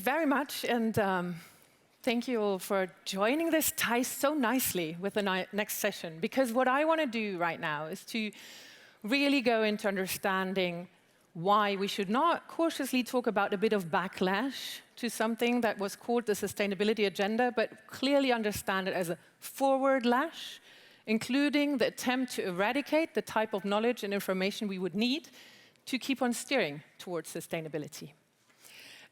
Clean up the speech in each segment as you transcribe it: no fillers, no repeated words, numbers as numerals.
very much, and thank you all for joining. This ties so nicely with the next session, because what I want to do right now is to really go into understanding why we should not cautiously talk about a bit of backlash to something that was called the sustainability agenda, but clearly understand it as a forward lash, including the attempt to eradicate the type of knowledge and information we would need to keep on steering towards sustainability.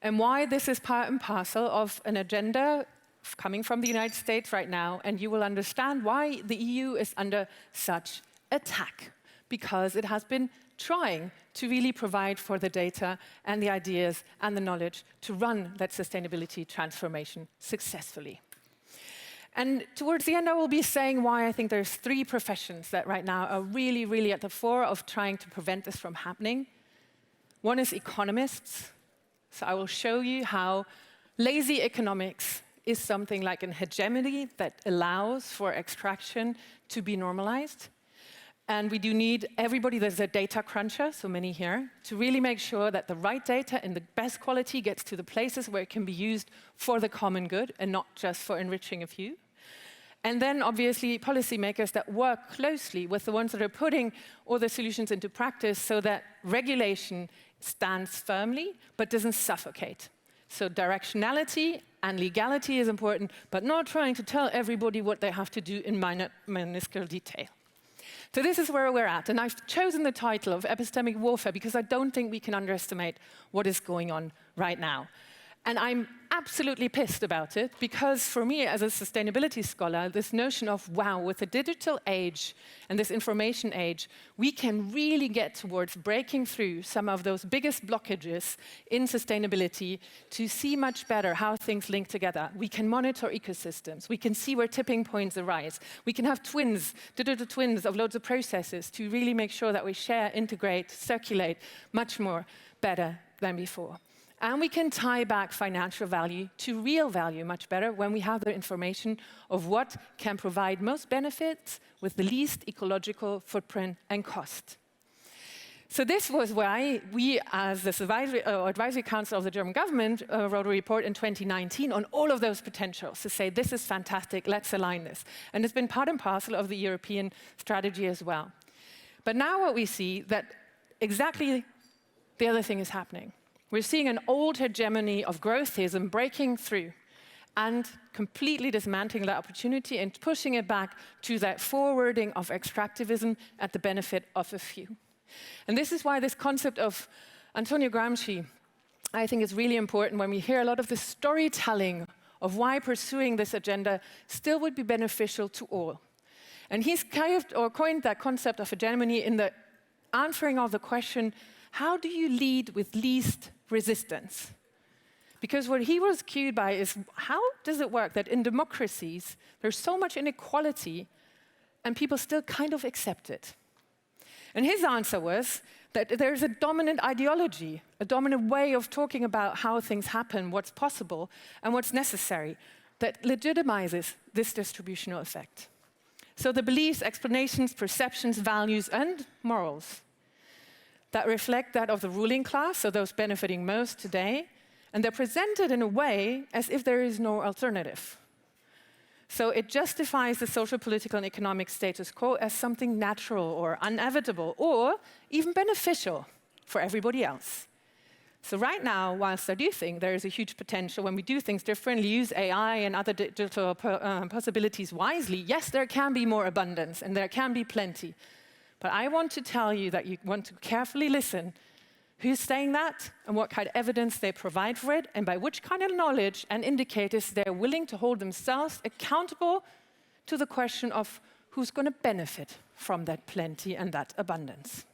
And why this is part and parcel of an agenda coming from the United States right now, and you will understand why the EU is under such attack, because it has been trying to really provide for the data and the ideas and the knowledge to run that sustainability transformation successfully. And towards the end, I will be saying why I think there's three professions that right now are really, really at the fore of trying to prevent this from happening. One is economists. So I will show you how lazy economics is something like an hegemony that allows for extraction to be normalized. And we do need everybody that's a data cruncher, so many here, to really make sure that the right data in the best quality gets to the places where it can be used for the common good and not just for enriching a few. And then, obviously, policymakers that work closely with the ones that are putting all the solutions into practice so that regulation stands firmly but doesn't suffocate. So directionality and legality is important, but not trying to tell everybody what they have to do in minuscule detail. So this is where we're at, and I've chosen the title of Epistemic Warfare because I don't think we can underestimate what is going on right now. And I'm absolutely pissed about it, because for me, as a sustainability scholar, this notion of, wow, with the digital age and this information age, we can really get towards breaking through some of those biggest blockages in sustainability to see much better how things link together. We can monitor ecosystems. We can see where tipping points arise. We can have twins, digital twins of loads of processes to really make sure that we share, integrate, circulate much more better than before. And we can tie back financial value to real value much better when we have the information of what can provide most benefits with the least ecological footprint and cost. So this was why we, as the Advisory Council of the German government, wrote a report in 2019 on all of those potentials to say, this is fantastic, let's align this. And it's been part and parcel of the European strategy as well. But now what we see, that exactly the other thing is happening. We're seeing an old hegemony of growthism breaking through and completely dismantling that opportunity and pushing it back to that forwarding of extractivism at the benefit of a few. And this is why this concept of Antonio Gramsci, I think, is really important when we hear a lot of the storytelling of why pursuing this agenda still would be beneficial to all. And he's coined that concept of hegemony in the answering of the question, how do you lead with least resistance? Because what he was cued by is, how does it work that in democracies there's so much inequality and people still kind of accept it? And his answer was that there's a dominant ideology, a dominant way of talking about how things happen, what's possible, and what's necessary, that legitimizes this distributional effect. So the beliefs, explanations, perceptions, values, and morals that reflect that of the ruling class, so those benefiting most today, and they're presented in a way as if there is no alternative. So it justifies the social, political, and economic status quo as something natural or inevitable or even beneficial for everybody else. So right now, whilst I do think there is a huge potential when we do things differently, use AI and other digital possibilities wisely, yes, there can be more abundance and there can be plenty. But I want to tell you that you want to carefully listen who's saying that and what kind of evidence they provide for it, and by which kind of knowledge and indicators they're willing to hold themselves accountable to the question of who's going to benefit from that plenty and that abundance.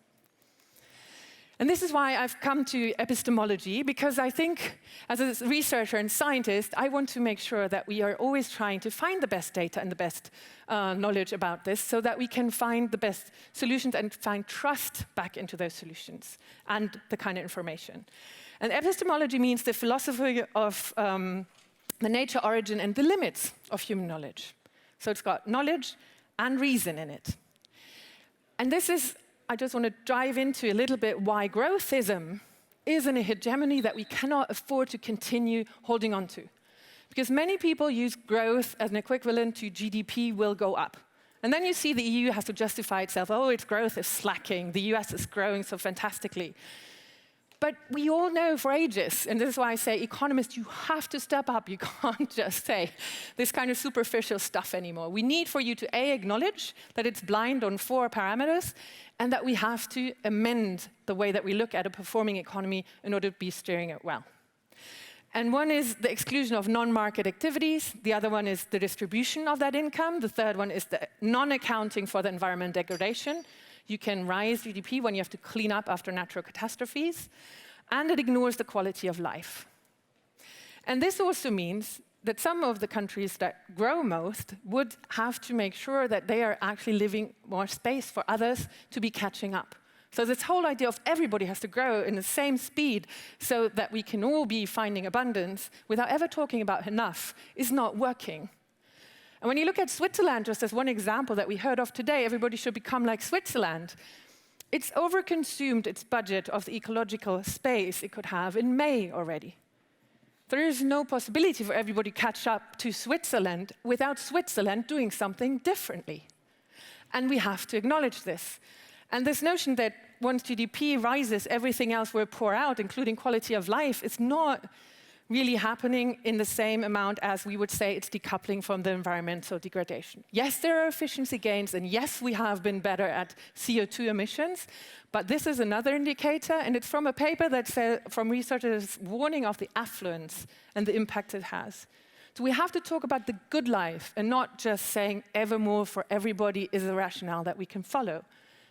And this is why I've come to epistemology, because I think, as a researcher and scientist, I want to make sure that we are always trying to find the best data and the best knowledge about this, so that we can find the best solutions and find trust back into those solutions and the kind of information. And epistemology means the philosophy of the nature, origin, and the limits of human knowledge. So it's got knowledge and reason in it. And this is, I just want to dive into a little bit why growthism is a hegemony that we cannot afford to continue holding on to. Because many people use growth as an equivalent to GDP will go up. And then you see the EU has to justify itself, oh, its growth is slacking, the US is growing so fantastically. But we all know for ages, and this is why I say, economists, you have to step up. You can't just say this kind of superficial stuff anymore. We need for you to, A, acknowledge that it's blind on 4 parameters, and that we have to amend the way that we look at a performing economy in order to be steering it well. And one is the exclusion of non-market activities. The other one is the distribution of that income. The third one is the non-accounting for the environment degradation. You can rise GDP when you have to clean up after natural catastrophes, and it ignores the quality of life. And this also means that some of the countries that grow most would have to make sure that they are actually leaving more space for others to be catching up. So this whole idea of everybody has to grow in the same speed so that we can all be finding abundance without ever talking about enough is not working. And when you look at Switzerland, just as one example that we heard of today, everybody should become like Switzerland. It's overconsumed its budget of the ecological space it could have in May already. There is no possibility for everybody to catch up to Switzerland without Switzerland doing something differently. And we have to acknowledge this. And this notion that once GDP rises, everything else will pour out, including quality of life, is not really happening in the same amount as we would say it's decoupling from the environmental degradation. Yes, there are efficiency gains, and yes, we have been better at CO2 emissions, but this is another indicator, and it's from a paper that says, from researchers warning of the affluence and the impact it has. So we have to talk about the good life and not just saying ever more for everybody is a rationale that we can follow,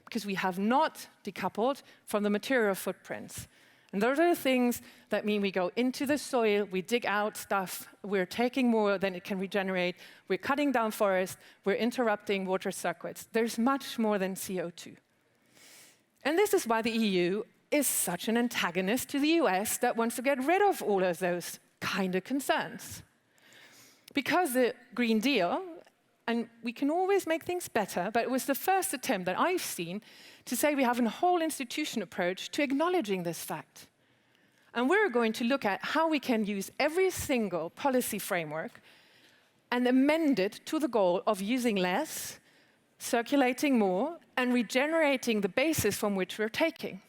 because we have not decoupled from the material footprints. And those are the things that mean we go into the soil, we dig out stuff, we're taking more than it can regenerate, we're cutting down forests, we're interrupting water circuits. There's much more than CO2. And this is why the EU is such an antagonist to the US that wants to get rid of all of those kind of concerns. Because the Green Deal, and we can always make things better, but it was the first attempt that I've seen to say we have a whole institution approach to acknowledging this fact. And we're going to look at how we can use every single policy framework and amend it to the goal of using less, circulating more, and regenerating the basis from which we're taking.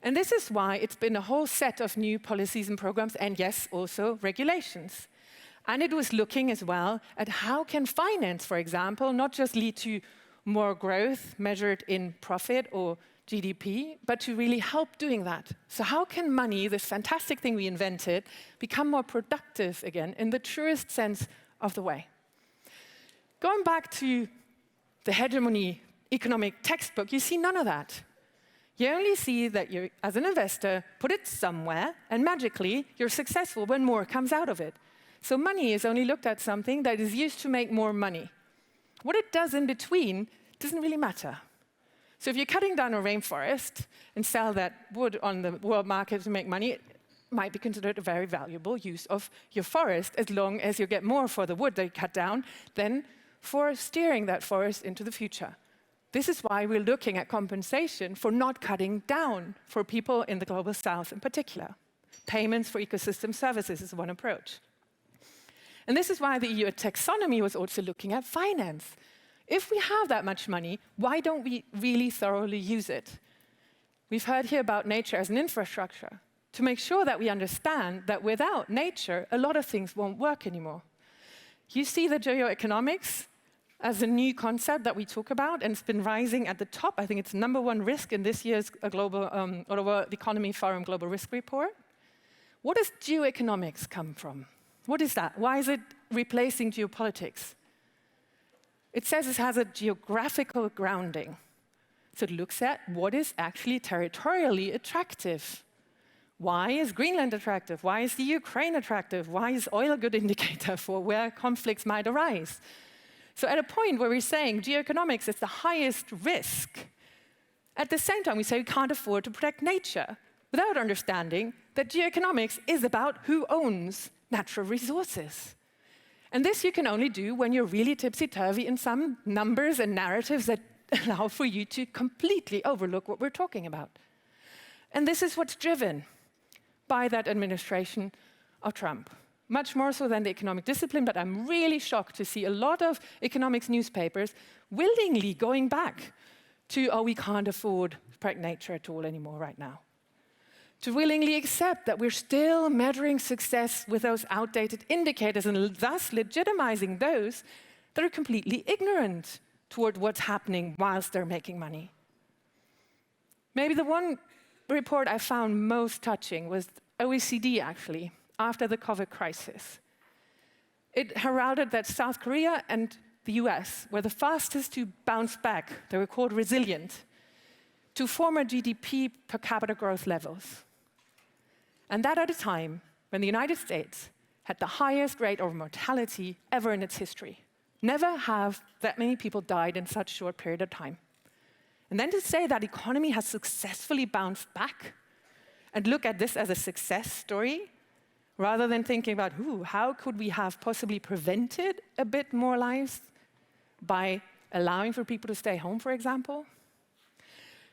And this is why it's been a whole set of new policies and programs, and yes, also regulations. And it was looking as well at how can finance, for example, not just lead to more growth measured in profit or GDP, but to really help doing that. So how can money, this fantastic thing we invented, become more productive again in the truest sense of the way? Going back to the hegemony economic textbook, you see none of that. You only see that you, as an investor, put it somewhere, and magically you're successful when more comes out of it. So money is only looked at something that is used to make more money. What it does in between doesn't really matter. So if you're cutting down a rainforest and sell that wood on the world market to make money, it might be considered a very valuable use of your forest, as long as you get more for the wood that you cut down than for steering that forest into the future. This is why we're looking at compensation for not cutting down for people in the global south in particular. Payments for ecosystem services is one approach. And this is why the EU taxonomy was also looking at finance. If we have that much money, why don't we really thoroughly use it? We've heard here about nature as an infrastructure, to make sure that we understand that without nature, a lot of things won't work anymore. You see the Geoeconomics as a new concept that we talk about, and it's been rising at the top. I think it's #1 risk in this year's World Economy Forum Global Risk Report. What does geoeconomics come from? What is that? Why is it replacing geopolitics? It says it has a geographical grounding. So it looks at what is actually territorially attractive. Why is Greenland attractive? Why is the Ukraine attractive? Why is oil a good indicator for where conflicts might arise? So at a point where we're saying geoeconomics is the highest risk, at the same time we say we can't afford to protect nature, without understanding that geoeconomics is about who owns natural resources. And this you can only do when you're really tipsy-turvy in some numbers and narratives that allow for you to completely overlook what we're talking about. And this is what's driven by that administration of Trump. Much more so than the economic discipline, but I'm really shocked to see a lot of economics newspapers willingly going back to, oh, we can't afford preg nature at all anymore right now. To willingly accept that we're still measuring success with those outdated indicators and thus legitimizing those that are completely ignorant toward what's happening whilst they're making money. Maybe the one report I found most touching was OECD, actually, after the COVID crisis. It heralded that South Korea and the US were the fastest to bounce back. They were called resilient, to former GDP per capita growth levels. And that at a time when the United States had the highest rate of mortality ever in its history. Never have that many people died in such a short period of time. And then to say that economy has successfully bounced back and look at this as a success story, rather than thinking about, how could we have possibly prevented a bit more lives by allowing for people to stay home, for example?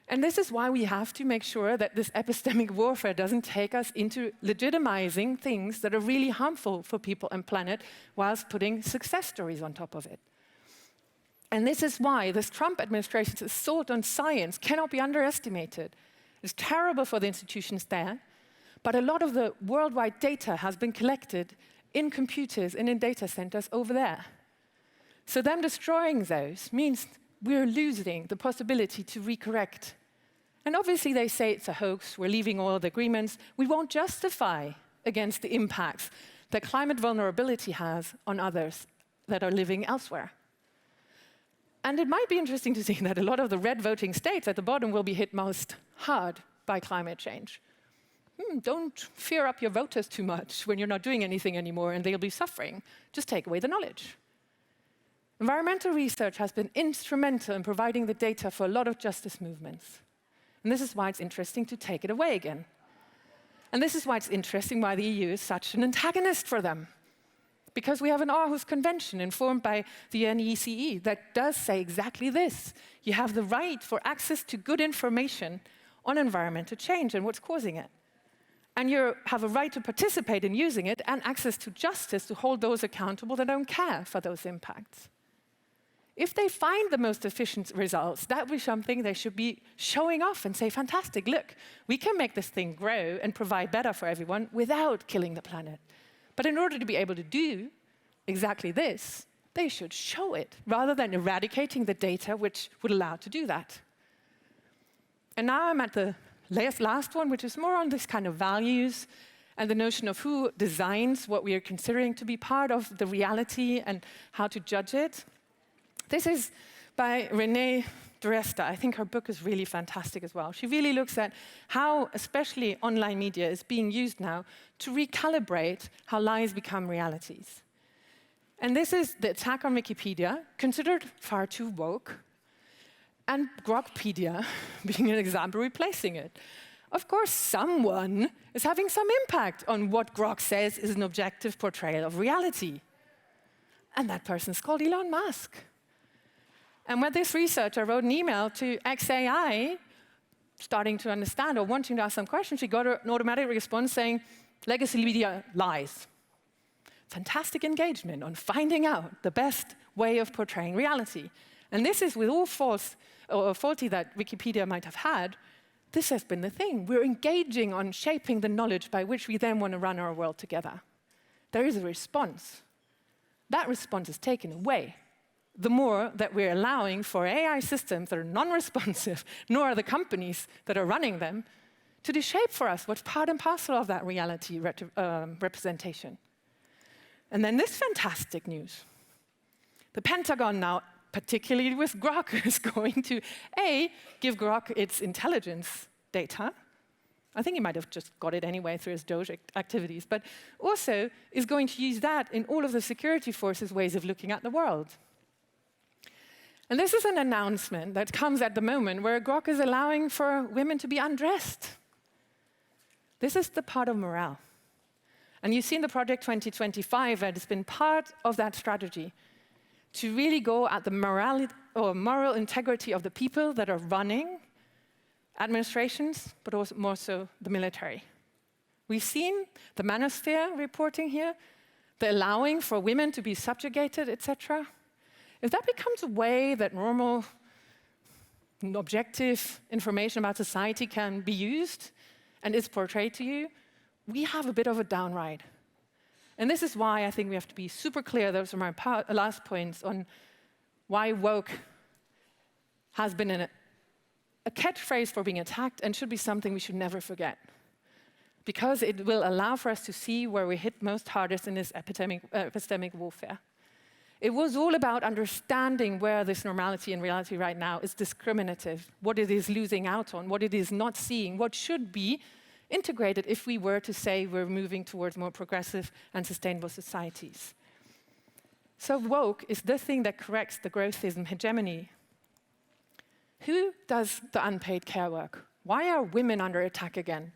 And this is why we have to make sure that this epistemic warfare doesn't take us into legitimizing things that are really harmful for people and planet whilst putting success stories on top of it. And this is why this Trump administration's assault on science cannot be underestimated. It's terrible for the institutions there, but a lot of the worldwide data has been collected in computers and in data centers over there. So them destroying those means we're losing the possibility to recorrect. And obviously they say it's a hoax, we're leaving all the agreements. We won't justify against the impacts that climate vulnerability has on others that are living elsewhere. And it might be interesting to see that a lot of the red voting states at the bottom will be hit most hard by climate change. Don't fear up your voters too much when you're not doing anything anymore and they'll be suffering. Just take away the knowledge. Environmental research has been instrumental in providing the data for a lot of justice movements. And this is why it's interesting to take it away again. And this is why it's interesting why the EU is such an antagonist for them. Because we have an Aarhus Convention informed by the NECE that does say exactly this. You have the right for access to good information on environmental change and what's causing it. And you have a right to participate in using it and access to justice to hold those accountable that don't care for those impacts. If they find the most efficient results, that would be something they should be showing off and say, fantastic, look, we can make this thing grow and provide better for everyone without killing the planet. But in order to be able to do exactly this, they should show it, rather than eradicating the data which would allow to do that. And now I'm at the last one, which is more on this kind of values and the notion of who designs what we are considering to be part of the reality and how to judge it. This is by Renée Duresta. I think her book is really fantastic as well. She really looks at how, especially online media, is being used now to recalibrate how lies become realities. And this is the attack on Wikipedia, considered far too woke, and Grokpedia being an example replacing it. Of course, someone is having some impact on what Grok says is an objective portrayal of reality. And that person's called Elon Musk. And with this researcher wrote an email to XAI, starting to understand or wanting to ask some questions, she got an automatic response saying, legacy media lies. Fantastic engagement on finding out the best way of portraying reality. And this is with all faulty that Wikipedia might have had, this has been the thing. We're engaging on shaping the knowledge by which we then want to run our world together. There is a response. That response is taken away. The more that we're allowing for AI systems that are non-responsive, nor are the companies that are running them, to shape for us what's part and parcel of that reality representation. And then this fantastic news. The Pentagon now, particularly with Grok, is going to, A, give Grok its intelligence data. I think he might have just got it anyway through his Doge activities, but also is going to use that in all of the security forces' ways of looking at the world. And this is an announcement that comes at the moment where Grok is allowing for women to be undressed. This is the part of morale. And you've seen the Project 2025 that has been part of that strategy to really go at the moral integrity of the people that are running administrations, but also more so the military. We've seen the manosphere reporting here, the allowing for women to be subjugated, etc. If that becomes a way that normal, objective information about society can be used and is portrayed to you, we have a bit of a downride. And this is why I think we have to be super clear, those are my last points, on why woke has been a catchphrase for being attacked and should be something we should never forget. Because it will allow for us to see where we hit most hardest in this epistemic warfare. It was all about understanding where this normality in reality right now is discriminative, what it is losing out on, what it is not seeing, what should be integrated if we were to say we're moving towards more progressive and sustainable societies. So woke is the thing that corrects the growthism hegemony. Who does the unpaid care work? Why are women under attack again?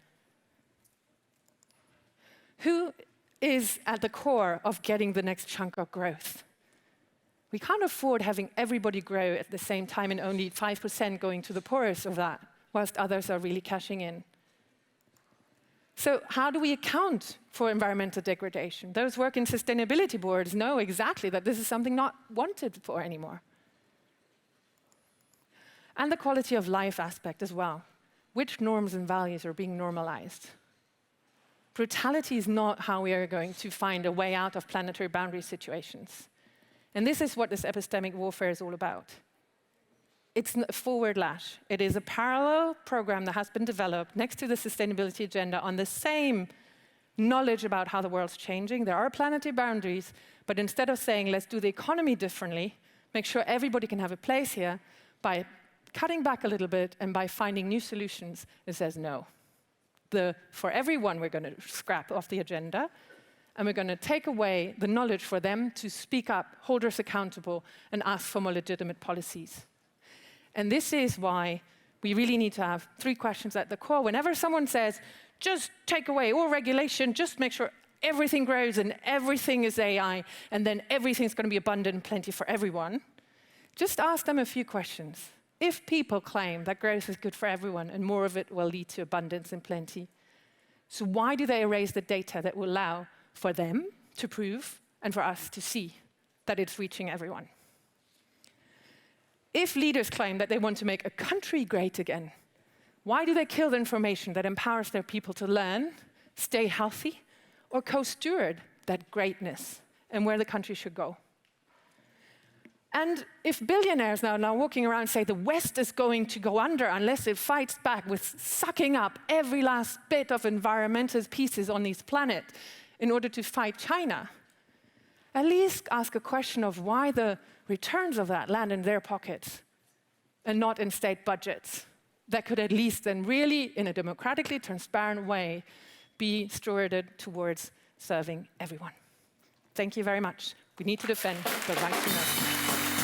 Who is at the core of getting the next chunk of growth? We can't afford having everybody grow at the same time and only 5% going to the poorest of that, whilst others are really cashing in. So how do we account for environmental degradation? Those who work in sustainability boards know exactly that this is something not wanted for anymore. And the quality of life aspect as well. Which norms and values are being normalized? Brutality is not how we are going to find a way out of planetary boundary situations. And this is what this epistemic warfare is all about. It's a forward lash. It is a parallel program that has been developed next to the sustainability agenda on the same knowledge about how the world's changing. There are planetary boundaries, but instead of saying, let's do the economy differently, make sure everybody can have a place here, by cutting back a little bit and by finding new solutions, it says no. For everyone, we're going to scrap off the agenda, and we're going to take away the knowledge for them to speak up, hold us accountable, and ask for more legitimate policies. And this is why we really need to have 3 questions at the core. Whenever someone says, just take away all regulation, just make sure everything grows and everything is AI, and then everything's going to be abundant and plenty for everyone, just ask them a few questions. If people claim that growth is good for everyone and more of it will lead to abundance and plenty, so why do they erase the data that will allow for them to prove and for us to see that it's reaching everyone? If leaders claim that they want to make a country great again, why do they kill the information that empowers their people to learn, stay healthy, or co-steward that greatness and where the country should go? And if billionaires now walking around say the West is going to go under unless it fights back with sucking up every last bit of environmental pieces on this planet in order to fight China, at least ask a question of why the returns of that land in their pockets and not in state budgets that could at least then really, in a democratically transparent way, be stewarded towards serving everyone. Thank you very much. We need to defend the right to know.